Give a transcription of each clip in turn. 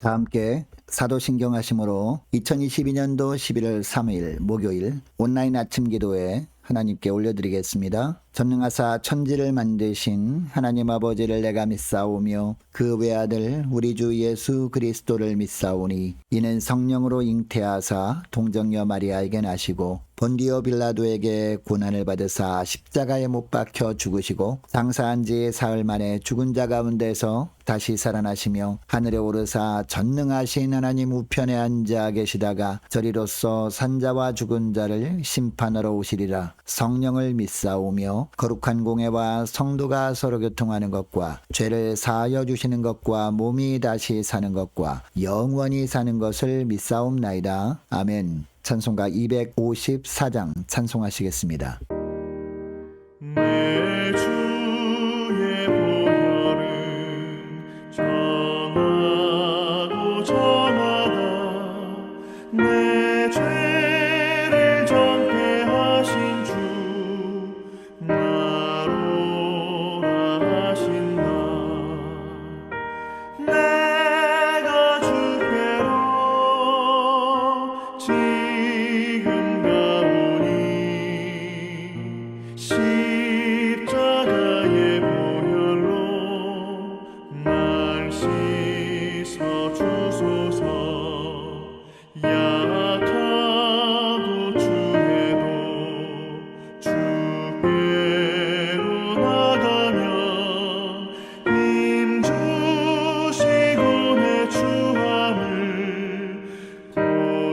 다 함께 사도신경 하심으로 2022년도 11월 3일 목요일 온라인 아침 기도에 하나님께 올려드리겠습니다. 전능하사 천지를 만드신 하나님 아버지를 내가 믿사오며 그 외아들 우리 주 예수 그리스도를 믿사오니 이는 성령으로 잉태하사 동정녀 마리아에게 나시고 본디오 빌라도에게 고난을 받으사 십자가에 못 박혀 죽으시고 장사한 지 사흘 만에 죽은 자 가운데서 다시 살아나시며 하늘에 오르사 전능하신 하나님 우편에 앉아 계시다가 저리로서 산자와 죽은 자를 심판하러 오시리라. 성령을 믿사오며 거룩한 공회와 성도가 서로 교통하는 것과 죄를 사하여 주시는 것과 몸이 다시 사는 것과 영원히 사는 것을 믿사옵나이다. 아멘. 찬송가 254장 찬송하시겠습니다. 내 주의 보혈은 정하고 정하다 내 죄를 정죄하신 주 나로라 하신다. 내가 주께로 지금 가오니 십자가의 보혈로 날 씻어 주소서. 약하고 주에도 주께로 나가며 힘 주시고 내 추함을 또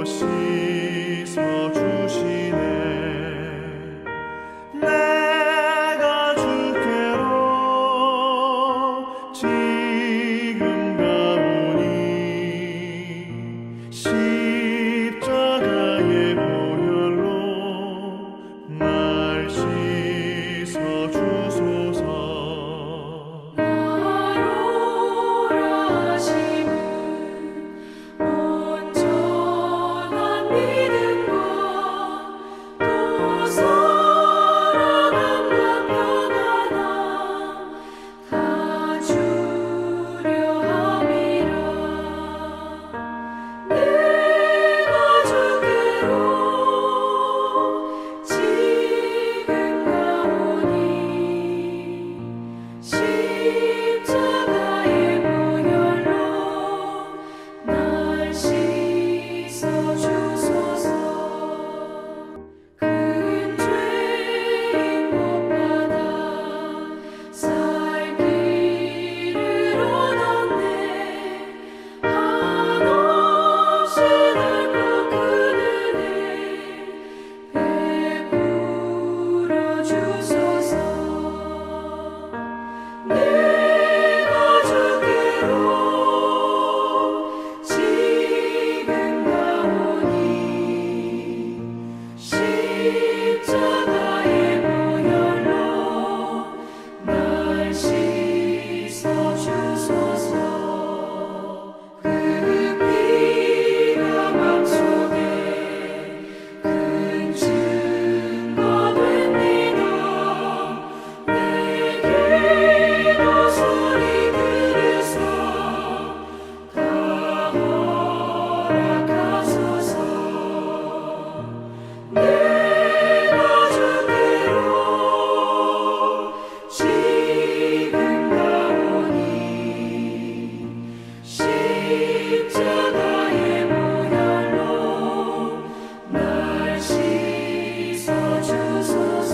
씻어 주시네. 내가 주께로 지금 가오니 십자가의 보혈로 날 씻어 주소서. 나로라 하심은 온전한 믿음과 또 사랑함과 평안함 다 주려 함이라. 내가 주께로 지금 가오니 십자가의 보혈로 날 씻어 주소서. 큰 죄인 못 받아 살 길을 얻었네. 한없이 넓고 큰 은혜 베풀어 주소서. 내가 주께로 지금 가오니 십자가의 보혈로 날 씻어 주소서. 그 피가 맘속에 큰 증거 됩니다. 내 기도 소리 들으사 다 허락하소서. 내가 주께로 지금 가오니 십자가의 보혈로 날 씻어 주소서.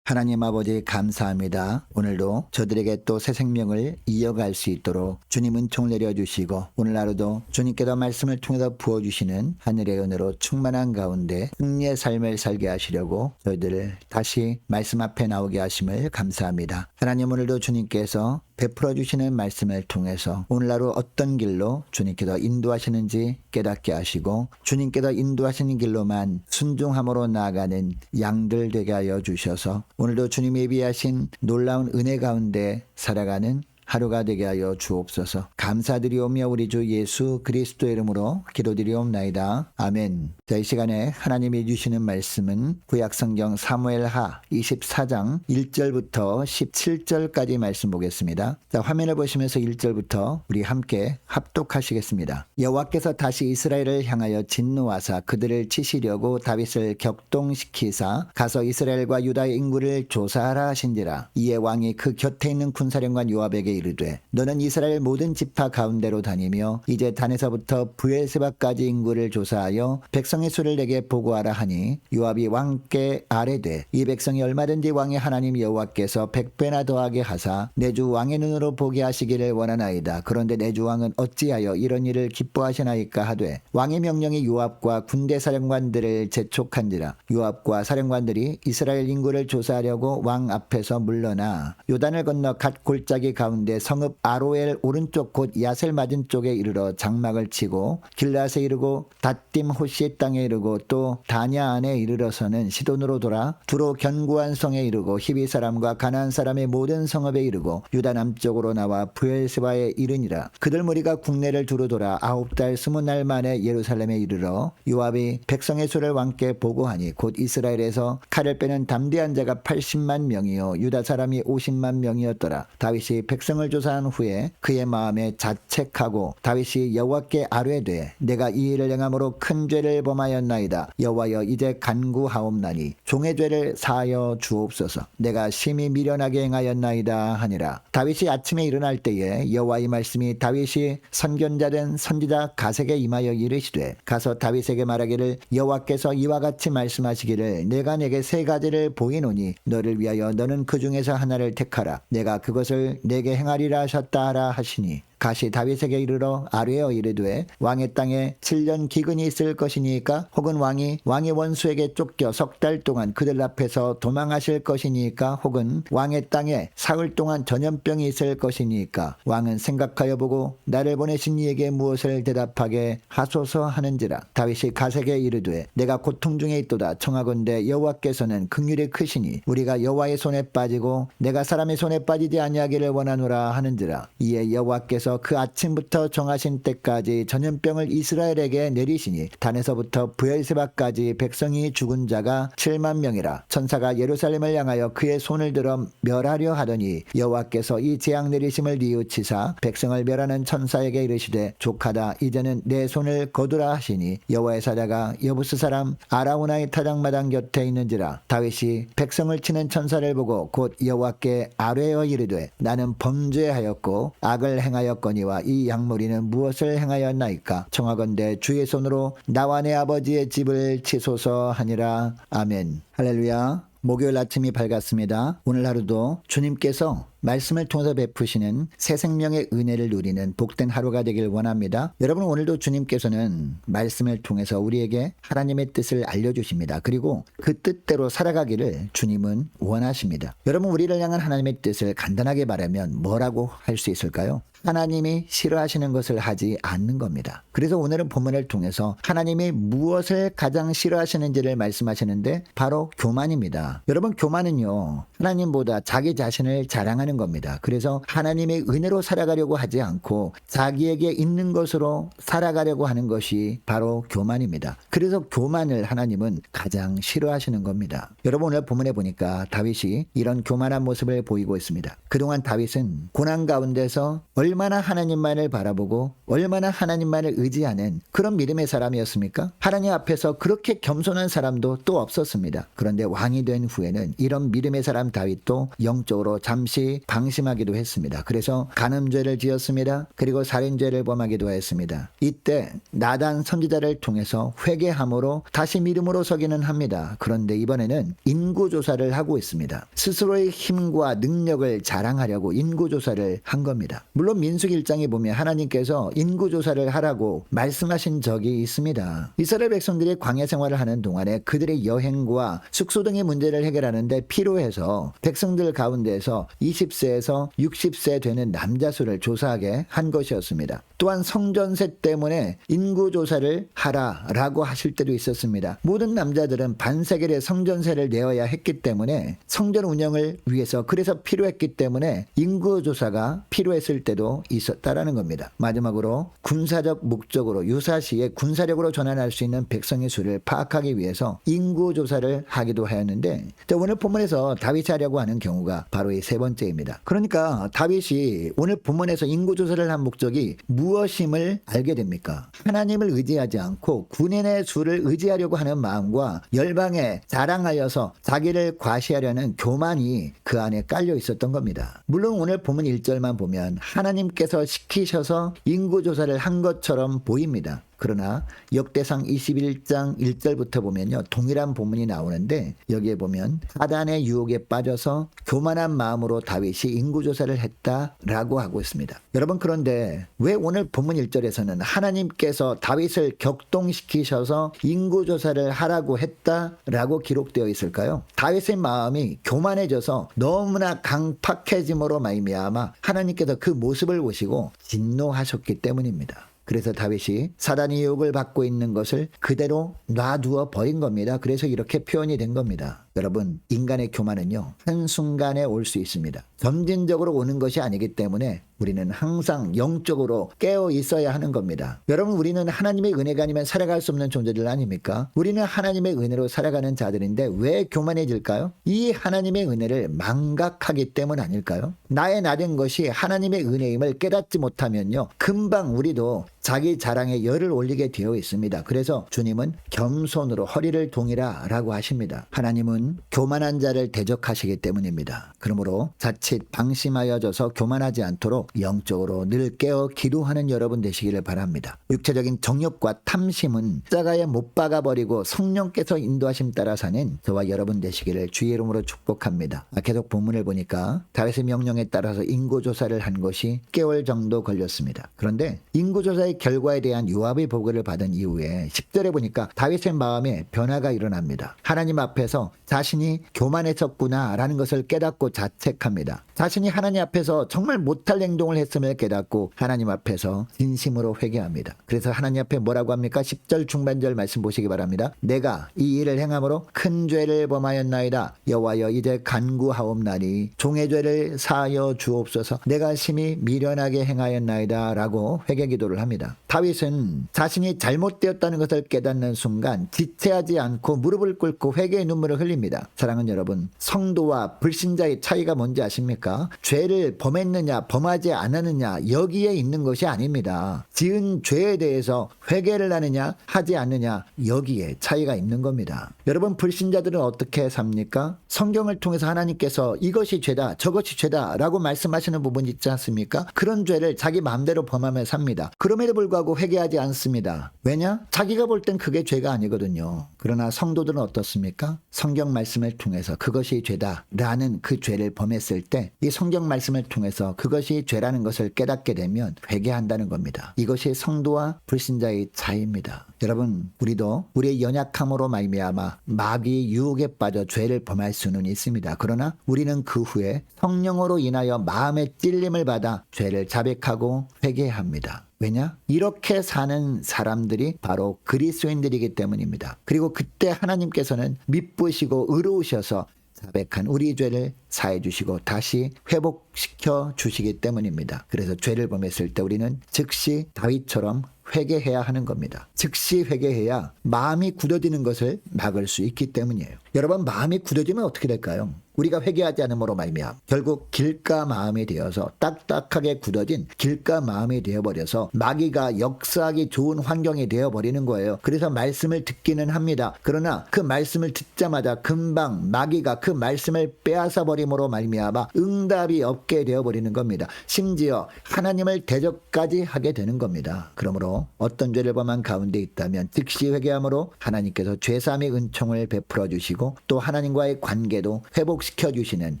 하나님 아버지 감사합니다. 오늘도 저들에게 또 새 생명을 이어갈 수 있도록 주님 은총을 내려주시고 오늘 하루도 주님께서 말씀을 통해서 부어주시는 하늘의 은혜로 충만한 가운데 승리의 삶을 살게 하시려고 저희들을 다시 말씀 앞에 나오게 하심을 감사합니다. 하나님 오늘도 주님께서 베풀어 주시는 말씀을 통해서 오늘 하루 어떤 길로 주님께서 인도하시는지 깨닫게 하시고 주님께서 인도하시는 길로만 순종함으로 나아가는 양들 되게 하여 주셔서 오늘도 주님이 예비하신 놀라운 은혜 가운데 살아가는 하루가 되게 하여 주옵소서. 감사드리오며 우리 주 예수 그리스도의 이름으로 기도드리옵나이다. 아멘. 자, 이 시간에 하나님이 주시는 말씀은 구약성경 사무엘하 24장 1절부터 17절까지 말씀 보겠습니다. 자, 화면을 보시면서 1절부터 우리 함께 합독하시겠습니다. 여호와께서 다시 이스라엘을 향하여 진노하사 그들을 치시려고 다윗을 격동시키사 가서 이스라엘과 유다의 인구를 조사하라 하신지라. 이에 왕이 그 곁에 있는 군사령관 요압에게 이르되 너는 이스라엘 모든 지파 가운데로 다니며 이제 단에서부터 브엘세바까지 인구를 조사하여 백성의 수를 내게 보고하라 하니 요압이 왕께 아뢰되 이 백성이 얼마든지 왕의 하나님 여호와께서 100배나 더하게 하사 내 주 왕의 눈으로 보게 하시기를 원하나이다. 그런데 내 주 왕은 어찌하여 이런 일을 기뻐하시나이까 하되 왕의 명령이 요압과 군대 사령관들을 재촉한지라. 요압과 사령관들이 이스라엘 인구를 조사하려고 왕 앞에서 물러나 요단을 건너 갓 골짜기 가운데 성읍 아로엘 오른쪽 곧 야셀 맞은 쪽에 이르러 장막을 치고 길라스에 이르고 닷딤 호시 땅에 이르고 또 다냐 안에 이르러서는 시돈으로 돌아 두로 견고한 성에 이르고 히비 사람과 가나안 사람의 모든 성읍에 이르고 유다 남쪽으로 나와 브엘세바에 이르니라. 그들 무리가 국내를 두루 돌아 9달 20날 만에 예루살렘에 이르러 요압이 백성의 수를 왕께 보고하니 곧 이스라엘에서 칼을 빼는 담대한 자가 80만 명이요 유다 사람이 50만 명이었더라. 다윗이 백성을 조사한 후에 그의 마음에 자책하고 다윗이 여호와께 아뢰되 내가 이 일을 행함으로 큰 죄를 범하였나이다. 여호와여 이제 간구하옵나니 종의 죄를 사하여 주옵소서. 내가 심히 미련하게 행하였나이다 하니라. 다윗이 아침에 일어날 때에 여호와의 말씀이 다윗이 선견자된 선지자 가색에 임하여 이르시되 가서 다윗에게 말하기를 여호와께서 이와 같이 말씀하시기를 내가 내게 세 가지를 보이노니 너를 위하여 너는 그 중에서 하나를 택하라. 내가 그것을 내게 행하리라 하셨다 하라 하시니 가시 다윗에게 이르러 아뢰어 이르되 왕의 땅에 7년 기근이 있을 것이니까 혹은 왕이 왕의 원수에게 쫓겨 3달 동안 그들 앞에서 도망하실 것이니까 혹은 왕의 땅에 사흘 동안 전염병이 있을 것이니까 왕은 생각하여 보고 나를 보내신 이에게 무엇을 대답하게 하소서 하는지라. 다윗이 가색에 이르되 내가 고통 중에 있도다. 청하건대 여호와께서는 긍휼이 크시니 우리가 여호와의 손에 빠지고 내가 사람의 손에 빠지지 아니하기를 원하노라 하는지라. 이에 여호와께서 그 아침부터 정하신 때까지 전염병을 이스라엘에게 내리시니 단에서부터 브엘세바까지 백성이 죽은 자가 7만 명이라. 천사가 예루살렘을 향하여 그의 손을 들어 멸하려 하더니 여호와께서 이 재앙 내리심을 뉘우치사 백성을 멸하는 천사에게 이르시되 족하다. 이제는 내 손을 거두라 하시니 여호와의 사자가 여부스 사람 아라우나의 타작마당 곁에 있는지라. 다윗이 백성을 치는 천사를 보고 곧 여호와께 아뢰어 이르되 나는 범죄하였고 악을 행하였거니와 이 양무리는 무엇을 행하였나이까. 청하건대 주의 손으로 나와 내 아버지의 집을 치소서 하니라. 아멘. 할렐루야. 목요일 아침이 밝았습니다. 오늘 하루도 주님께서 말씀을 통해서 베푸시는 새 생명의 은혜를 누리는 복된 하루가 되길 원합니다. 여러분, 오늘도 주님께서는 말씀을 통해서 우리에게 하나님의 뜻을 알려주십니다. 그리고 그 뜻대로 살아가기를 주님은 원하십니다. 여러분, 우리를 향한 하나님의 뜻을 간단하게 말하면 뭐라고 할 수 있을까요? 하나님이 싫어하시는 것을 하지 않는 겁니다. 그래서 오늘은 본문을 통해서 하나님이 무엇을 가장 싫어하시는지를 말씀하시는데 바로 교만입니다. 여러분, 교만은요 하나님보다 자기 자신을 자랑하는 겁니다. 그래서 하나님의 은혜로 살아가려고 하지 않고 자기에게 있는 것으로 살아가려고 하는 것이 바로 교만입니다. 그래서 교만을 하나님은 가장 싫어하시는 겁니다. 여러분, 오늘 본문에 보니까 다윗이 이런 교만한 모습을 보이고 있습니다. 그동안 다윗은 고난 가운데서 얼마나 하나님만을 바라보고 얼마나 하나님만을 의지하는 그런 믿음의 사람이었습니까? 하나님 앞에서 그렇게 겸손한 사람도 또 없었습니다. 그런데 왕이 된 후에는 이런 믿음의 사람 다윗도 영적으로 잠시 방심하기도 했습니다. 그래서 간음죄를 지었습니다. 그리고 살인죄를 범하기도 했습니다. 이때 나단 선지자를 통해서 회개함으로 다시 믿음으로 서기는 합니다. 그런데 이번에는 인구조사를 하고 있습니다. 스스로의 힘과 능력을 자랑하려고 인구조사를 한 겁니다. 물론 민수기 1장에 보면 하나님께서 인구조사를 하라고 말씀하신 적이 있습니다. 이스라엘 백성들이 광야 생활을 하는 동안에 그들의 여행과 숙소 등의 문제를 해결하는데 필요해서 백성들 가운데서 40세에서 60세 되는 남자 수를 조사하게 한 것이었습니다. 또한 성전세 때문에 인구조사를 하라라고 하실 때도 있었습니다. 모든 남자들은 반세겔의 성전세를 내어야 했기 때문에 성전 운영을 위해서 그래서 필요했기 때문에 인구조사가 필요했을 때도 있었다라는 겁니다. 마지막으로 군사적 목적으로 유사시에 군사력으로 전환할 수 있는 백성의 수를 파악하기 위해서 인구조사를 하기도 하였는데 오늘 본문에서 다윗이 하려고 하는 경우가 바로 이 세 번째입니다. 그러니까 다윗이 오늘 본문에서 인구조사를 한 목적이 무엇임을 알게 됩니까? 하나님을 의지하지 않고 군인의 수를 의지하려고 하는 마음과 열방에 자랑하여서 자기를 과시하려는 교만이 그 안에 깔려 있었던 겁니다. 물론 오늘 본문 1절만 보면 하나님께서 시키셔서 인구조사를 한 것처럼 보입니다. 그러나 역대상 21장 1절부터 보면요, 동일한 본문이 나오는데 여기에 보면 사단의 유혹에 빠져서 교만한 마음으로 다윗이 인구조사를 했다라고 하고 있습니다. 여러분, 그런데 왜 오늘 본문 1절에서는 하나님께서 다윗을 격동시키셔서 인구조사를 하라고 했다라고 기록되어 있을까요? 다윗의 마음이 교만해져서 너무나 강팍해짐으로 말미암아 하나님께서 그 모습을 보시고 진노하셨기 때문입니다. 그래서 다윗이 사단의 유혹을 받고 있는 것을 그대로 놔두어 버린 겁니다. 그래서 이렇게 표현이 된 겁니다. 여러분, 인간의 교만은요, 한순간에 올 수 있습니다. 점진적으로 오는 것이 아니기 때문에 우리는 항상 영적으로 깨어 있어야 하는 겁니다. 여러분, 우리는 하나님의 은혜가 아니면 살아갈 수 없는 존재들 아닙니까? 우리는 하나님의 은혜로 살아가는 자들인데 왜 교만해질까요? 이 하나님의 은혜를 망각하기 때문 아닐까요? 나의 나된 것이 하나님의 은혜임을 깨닫지 못하면요, 금방 우리도 자기 자랑에 열을 올리게 되어 있습니다. 그래서 주님은 겸손으로 허리를 동이라 라고 하십니다. 하나님은 교만한 자를 대적하시기 때문입니다. 그러므로 자칫 방심하여져서 교만하지 않도록 영적으로 늘 깨어 기도하는 여러분 되시기를 바랍니다. 육체적인 정욕과 탐심은 십자가에 못 박아버리고 성령께서 인도하심 따라 사는 저와 여러분 되시기를 주의 이름으로 축복합니다. 계속 본문을 보니까 다윗의 명령에 따라서 인구조사를 한 것이 6개월 정도 걸렸습니다. 그런데 인구조사의 결과에 대한 요압의 보고를 받은 이후에 10절에 보니까 다윗의 마음에 변화가 일어납니다. 하나님 앞에서 자신이 교만했었구나 라는 것을 깨닫고 자책합니다. 자신이 하나님 앞에서 정말 못할 행동을 했음을 깨닫고 하나님 앞에서 진심으로 회개합니다. 그래서 하나님 앞에 뭐라고 합니까? 10절 중반절 말씀 보시기 바랍니다. 내가 이 일을 행함으로 큰 죄를 범하였나이다. 여호와여, 이제 간구하옵나니 종의 죄를 사하여 주옵소서. 내가 심히 미련하게 행하였나이다 라고 회개 기도를 합니다. 다윗은 자신이 잘못되었다는 것을 깨닫는 순간 지체하지 않고 무릎을 꿇고 회개의 눈물을 흘립니다. 사랑하는 여러분, 성도와 불신자의 차이가 뭔지 아십니까? 죄를 범했느냐 범하지 않았느냐 여기에 있는 것이 아닙니다. 지은 죄에 대해서 회개를 하느냐 하지 않느냐 여기에 차이가 있는 겁니다. 여러분, 불신자들은 어떻게 삽니까? 성경을 통해서 하나님께서 이것이 죄다 저것이 죄다 라고 말씀하시는 부분이 있지 않습니까? 그런 죄를 자기 마음대로 범하며 삽니다. 그럼에도 불구하고 회개하지 않습니다. 왜냐? 자기가 볼 땐 그게 죄가 아니거든요. 그러나 성도들은 어떻습니까? 성경 말씀을 통해서 그것이 죄다 라는 그 죄를 범했을 때 이 성경 말씀을 통해서 그것이 죄라는 것을 깨닫게 되면 회개한다는 겁니다. 이것이 성도와 불신자의 차이입니다. 여러분, 우리도 우리의 연약함으로 말미암아 마귀의 유혹에 빠져 죄를 범할 수는 있습니다. 그러나 우리는 그 후에 성령으로 인하여 마음의 찔림을 받아 죄를 자백하고 회개합니다. 왜냐? 이렇게 사는 사람들이 바로 그리스도인들이기 때문입니다. 그리고 그때 하나님께서는 미쁘시고 의로우셔서 자백한 우리 죄를 사해 주시고 다시 회복시켜 주시기 때문입니다. 그래서 죄를 범했을 때 우리는 즉시 다윗처럼 회개해야 하는 겁니다. 즉시 회개해야 마음이 굳어지는 것을 막을 수 있기 때문이에요. 여러분, 마음이 굳어지면 어떻게 될까요? 우리가 회개하지 않음으로 말미암아 결국 길가 마음이 되어서 딱딱하게 굳어진 길가 마음이 되어버려서 마귀가 역사하기 좋은 환경이 되어버리는 거예요. 그래서 말씀을 듣기는 합니다. 그러나 그 말씀을 듣자마자 금방 마귀가 그 말씀을 빼앗아 버림으로 말미암아 응답이 없게 되어버리는 겁니다. 심지어 하나님을 대적까지 하게 되는 겁니다. 그러므로 어떤 죄를 범한 가운데 있다면 즉시 회개함으로 하나님께서 죄사함의 은총을 베풀어 주시고 또 하나님과의 관계도 회복시키고 회복시켜 주시는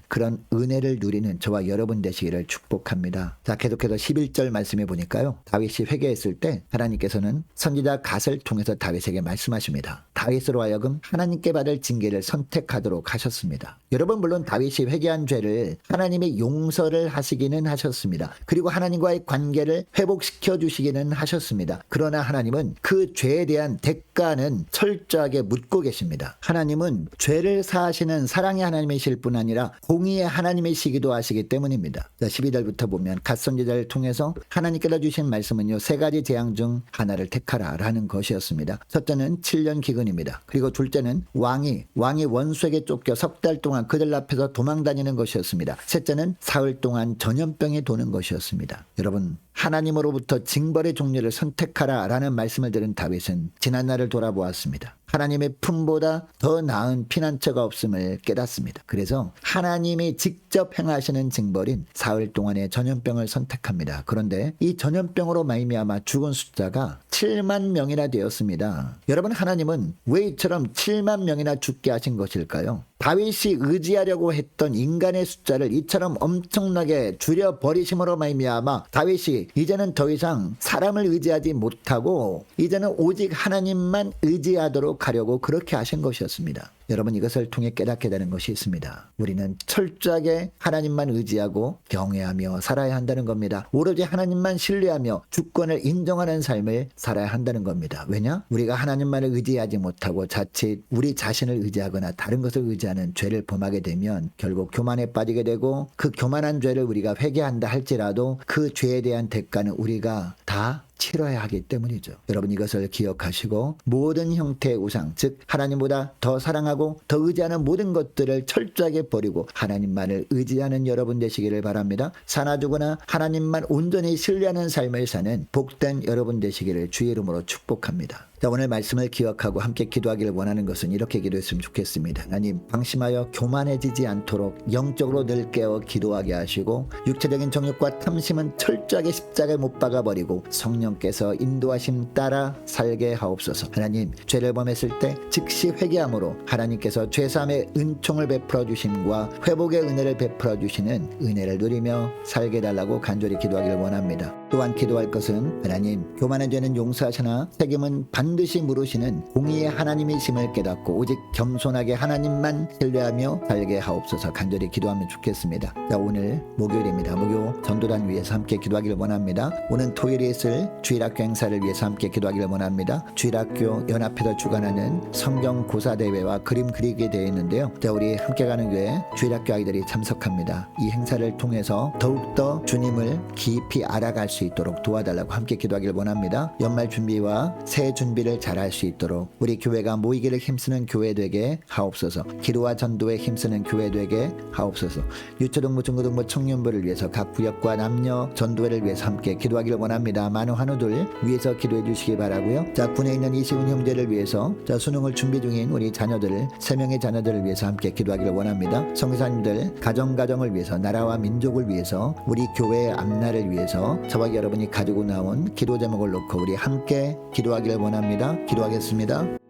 그런 은혜를 누리는 저와 여러분 되시기를 축복합니다. 자, 계속해서 11절 말씀해 보니까요. 다윗이 회개했을 때 하나님께서는 선지자 갓을 통해서 다윗에게 말씀하십니다. 다윗으로 하여금 하나님께 받을 징계를 선택하도록 하셨습니다. 여러분, 물론 다윗이 회개한 죄를 하나님의 용서를 하시기는 하셨습니다. 그리고 하나님과의 관계를 회복시켜 주시기는 하셨습니다. 그러나 하나님은 그 죄에 대한 대가는 철저하게 묻고 계십니다. 하나님은 죄를 사하시는 사랑의 하나님이실 뿐 아니라 공의의 하나님이시기도 하시기 때문입니다. 자, 12절부터 보면 갓 선지자를 통해서 하나님께서 주신 말씀은요, 세 가지 재앙 중 하나를 택하라 라는 것이었습니다. 첫째는 7년 기근입니다. 그리고 둘째는 왕이 원수에게 쫓겨 석 달 동안 그들 앞에서 도망다니는 것이었습니다. 셋째는 사흘 동안 전염병이 도는 것이었습니다. 여러분, 하나님으로부터 징벌의 종류를 선택하라 라는 말씀을 들은 다윗은 지난날을 돌아보았습니다. 하나님의 품보다 더 나은 피난처가 없음을 깨닫습니다. 그래서 하나님이 직접 행하시는 징벌인 사흘 동안의 전염병을 선택합니다. 그런데 이 전염병으로 말미암아 죽은 숫자가 7만 명이나 되었습니다. 여러분, 하나님은 왜 이처럼 7만 명이나 죽게 하신 것일까요? 다윗이 의지하려고 했던 인간의 숫자를 이처럼 엄청나게 줄여버리심으로 말미암아 다윗이 이제는 더 이상 사람을 의지하지 못하고 이제는 오직 하나님만 의지하도록 하려고 그렇게 하신 것이었습니다. 여러분, 이것을 통해 깨닫게 되는 것이 있습니다. 우리는 철저하게 하나님만 의지하고 경외하며 살아야 한다는 겁니다. 오로지 하나님만 신뢰하며 주권을 인정하는 삶을 살아야 한다는 겁니다. 왜냐? 우리가 하나님만을 의지하지 못하고 자칫 우리 자신을 의지하거나 다른 것을 의지하는 죄를 범하게 되면 결국 교만에 빠지게 되고, 그 교만한 죄를 우리가 회개한다 할지라도 그 죄에 대한 대가는 우리가 다 치러야 하기 때문이죠. 여러분, 이것을 기억하시고 모든 형태의 우상, 즉 하나님보다 더 사랑하고 더 의지하는 모든 것들을 철저하게 버리고 하나님만을 의지하는 여러분 되시기를 바랍니다. 사나 죽으나 하나님만 온전히 신뢰하는 삶을 사는 복된 여러분 되시기를 주의 이름으로 축복합니다. 자, 오늘 말씀을 기억하고 함께 기도하기를 원하는 것은 이렇게 기도했으면 좋겠습니다. 하나님, 방심하여 교만해지지 않도록 영적으로 늘 깨어 기도하게 하시고 육체적인 정욕과 탐심은 철저하게 십자가에 못 박아버리고 성령께서 인도하심 따라 살게 하옵소서. 하나님, 죄를 범했을 때 즉시 회개함으로 하나님께서 죄사함의 은총을 베풀어 주심과 회복의 은혜를 베풀어 주시는 은혜를 누리며 살게 달라고 간절히 기도하기를 원합니다. 또한 기도할 것은 하나님, 교만한 죄는 용서하시나 책임은 반드시 물으시는 공의의 하나님이심을 깨닫고 오직 겸손하게 하나님만 신뢰하며 살게 하옵소서. 간절히 기도하면 좋겠습니다. 자, 오늘 목요일입니다. 목요 전도단 위해서 함께 기도하기를 원합니다. 오늘 토요일에 있을 주일학교 행사를 위해서 함께 기도하기를 원합니다. 주일학교 연합회에서 주관하는 성경 고사 대회와 그림 그리기 대회 있는데요. 자, 우리 함께 가는 교회 주일학교 아이들이 참석합니다. 이 행사를 통해서 더욱더 주님을 깊이 알아갈 수 있도록 도와달라고 함께 기도하기를 원합니다. 연말 준비와 새해 준비를 잘할 수 있도록 우리 교회가 모이기를 힘쓰는 교회 되게 하옵소서. 기도와 전도에 힘쓰는 교회 되게 하옵소서. 유초등부, 중고등부, 청년부를 위해서 각 구역과 남녀 전도회를 위해서 함께 기도하기를 원합니다. 많은 환우들 위해서 기도해 주시기 바라고요. 자, 군에 있는 이시훈 형제를 위해서, 자, 수능을 준비 중인 우리 자녀들을 3명의 자녀들을 위해서 함께 기도하기를 원합니다. 성교사님들 가정을 위해서, 나라와 민족을 위해서, 우리 교회의 앞날을 위해서 저와 여러분이 가지고 나온 기도 제목을 놓고 우리 함께 기도하기를 원합니다. 기도하겠습니다.